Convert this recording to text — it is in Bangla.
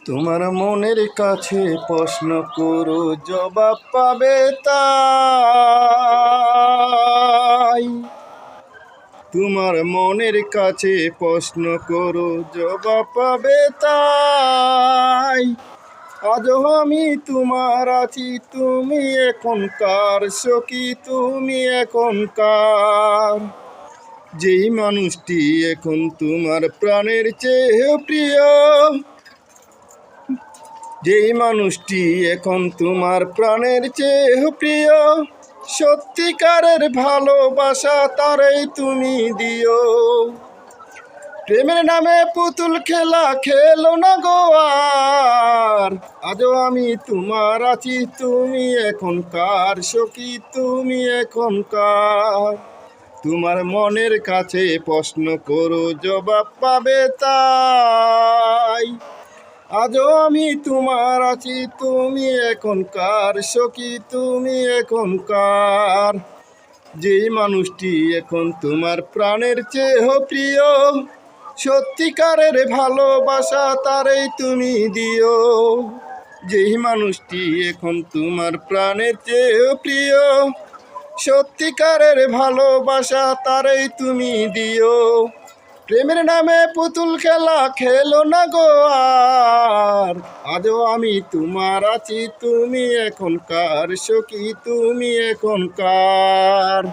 তোমার মনের কাছে প্রশ্ন করো, জবাব পাবে তাই। তোমার মনের কাছে প্রশ্ন করো, জবাব পাবে তাই। আজও আমি তোমার আছি, তুমি এখনকার সখী, তুমি এখনকার। যেই মানুষটি এখন তোমার প্রাণের চেয়ে প্রিয়, যেই মানুষটি এখন তোমার প্রাণের চেয়ে প্রিয়, সত্যিকারের ভালোবাসা তারই তুমি দিও। প্রেমের নামে পুতুল খেলা খেলো না গো আর। আজও আমি তোমার আছি, তুমি এখনকার সখী, তুমি এখনকার। তোমার মনের কাছে প্রশ্ন করো, জবাব পাবে তাই। আজও আমি তোমার আছি, তুমি এখনকার সখী, তুমি এখনকার। যেই মানুষটি এখন তোমার প্রাণের চেয়ে প্রিয়, সত্যিকারের ভালোবাসা তারই তুমি দিও। যেই মানুষটি এখন তোমার প্রাণের চেয়ে প্রিয়, সত্যিকারের ভালোবাসা তারই তুমি দিও। প্রেমের নামে পুতুল খেলা খেলো না গো আর। আজও আমি তোমার আছি, তুমি এখনকার সখী, তুমি এখনকার।